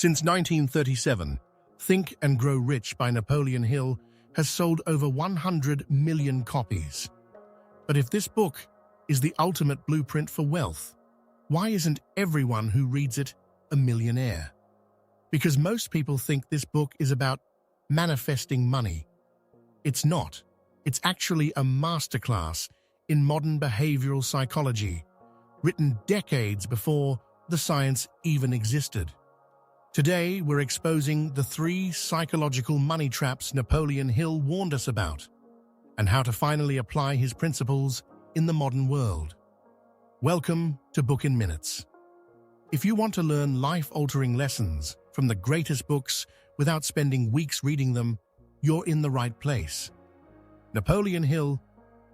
Since 1937, Think and Grow Rich by Napoleon Hill has sold over 100 million copies. But if this book is the ultimate blueprint for wealth, why isn't everyone who reads it a millionaire? Because most people think this book is about manifesting money. It's not. It's actually a masterclass in modern behavioral psychology, written decades before the science even existed. Today, we're exposing the 3 psychological money traps Napoleon Hill warned us about, and how to finally apply his principles in the modern world. Welcome to Book in Minutes. If you want to learn life-altering lessons from the greatest books without spending weeks reading them, you're in the right place. Napoleon Hill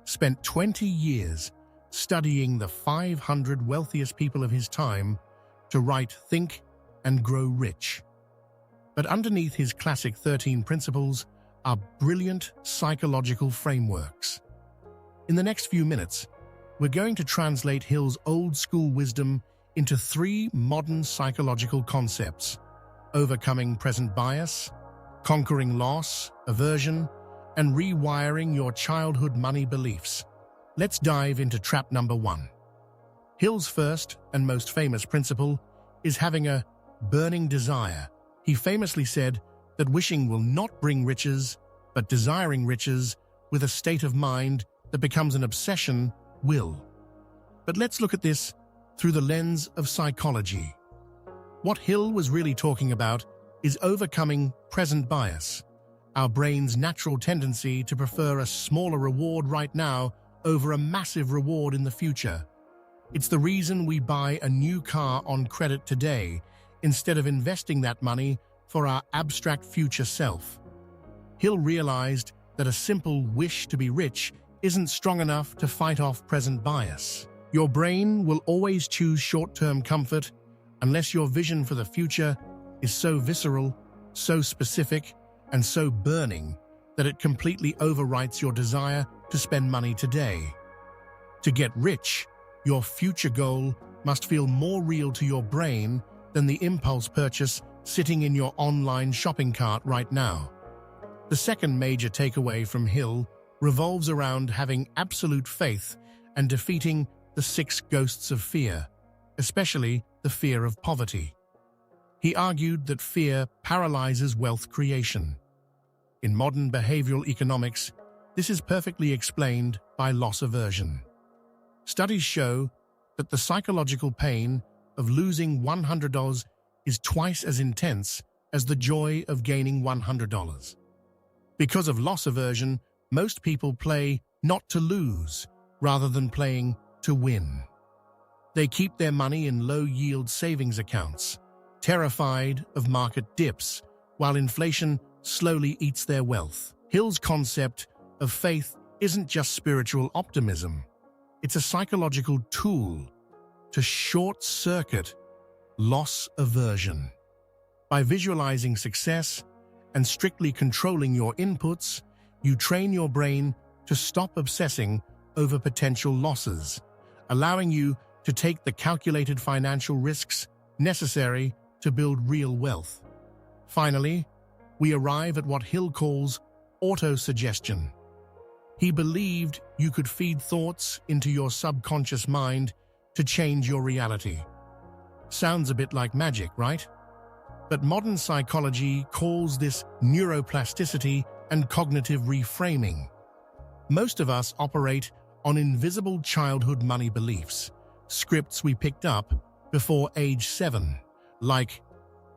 spent 20 years studying the 500 wealthiest people of his time to write Think and Grow Rich. But underneath his classic 13 principles are brilliant psychological frameworks. In the next few minutes, we're going to translate Hill's old-school wisdom into 3 modern psychological concepts: overcoming present bias, conquering loss, aversion, and rewiring your childhood money beliefs. Let's dive into trap number 1. Hill's first and most famous principle is having a burning desire. He famously said that wishing will not bring riches, but desiring riches with a state of mind that becomes an obsession will. But let's look at this through the lens of psychology. What Hill was really talking about is overcoming present bias, our brain's natural tendency to prefer a smaller reward right now over a massive reward in the future. It's the reason we buy a new car on credit today instead of investing that money for our abstract future self. Hill realized that a simple wish to be rich isn't strong enough to fight off present bias. Your brain will always choose short-term comfort unless your vision for the future is so visceral, so specific, and so burning that it completely overwrites your desire to spend money today. To get rich, your future goal must feel more real to your brain than the impulse purchase sitting in your online shopping cart right now. The second major takeaway from Hill revolves around having absolute faith and defeating the 6 ghosts of fear, especially the fear of poverty. He argued that fear paralyzes wealth creation. In modern behavioral economics, this is perfectly explained by loss aversion. Studies show that the psychological pain of losing $100 is twice as intense as the joy of gaining $100. Because of loss aversion, most people play not to lose rather than playing to win. They keep their money in low-yield savings accounts, terrified of market dips, while inflation slowly eats their wealth. Hill's concept of faith isn't just spiritual optimism. It's a psychological tool to short-circuit loss aversion. By visualizing success and strictly controlling your inputs, you train your brain to stop obsessing over potential losses, allowing you to take the calculated financial risks necessary to build real wealth. Finally, we arrive at what Hill calls autosuggestion. He believed you could feed thoughts into your subconscious mind to change your reality. Sounds a bit like magic, right? But modern psychology calls this neuroplasticity and cognitive reframing. Most of us operate on invisible childhood money beliefs, scripts we picked up before age 7, like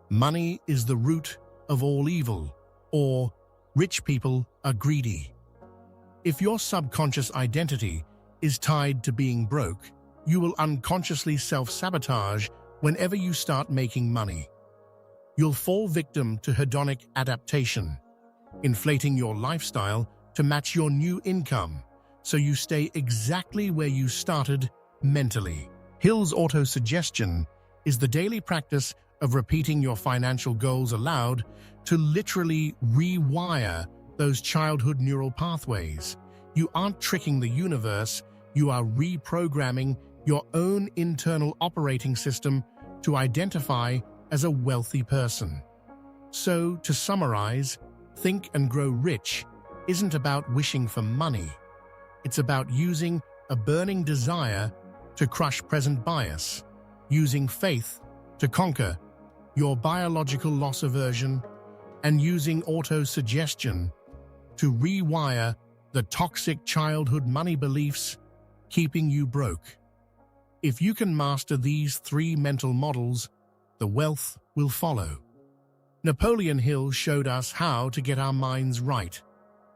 money is the root of all evil, or rich people are greedy. If your subconscious identity is tied to being broke, you will unconsciously self-sabotage whenever you start making money. You'll fall victim to hedonic adaptation, inflating your lifestyle to match your new income, so you stay exactly where you started mentally. Hill's autosuggestion is the daily practice of repeating your financial goals aloud to literally rewire those childhood neural pathways. You aren't tricking the universe, you are reprogramming your own internal operating system to identify as a wealthy person. So, to summarize, Think and Grow Rich isn't about wishing for money. It's about using a burning desire to crush present bias, using faith to conquer your biological loss aversion, and using auto-suggestion to rewire the toxic childhood money beliefs keeping you broke. If you can master these 3 mental models, the wealth will follow. Napoleon Hill showed us how to get our minds right.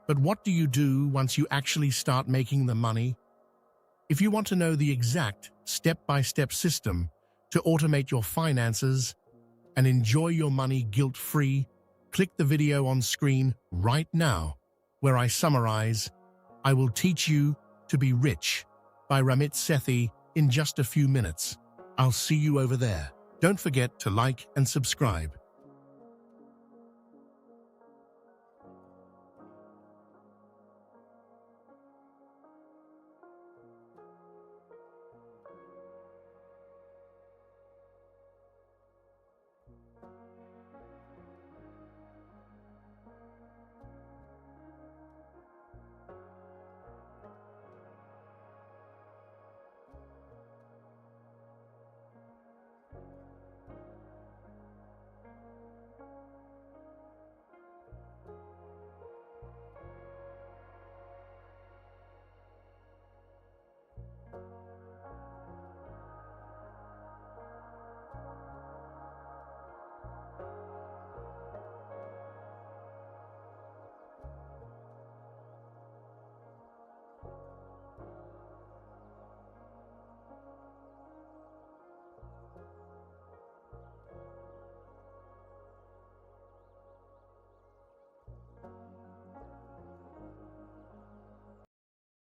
But what do you do once you actually start making the money? If you want to know the exact step-by-step system to automate your finances and enjoy your money guilt-free, click the video on screen right now, where I summarize, I Will Teach You to Be Rich by Ramit Sethi in just a few minutes. I'll see you over there. Don't forget to like and subscribe.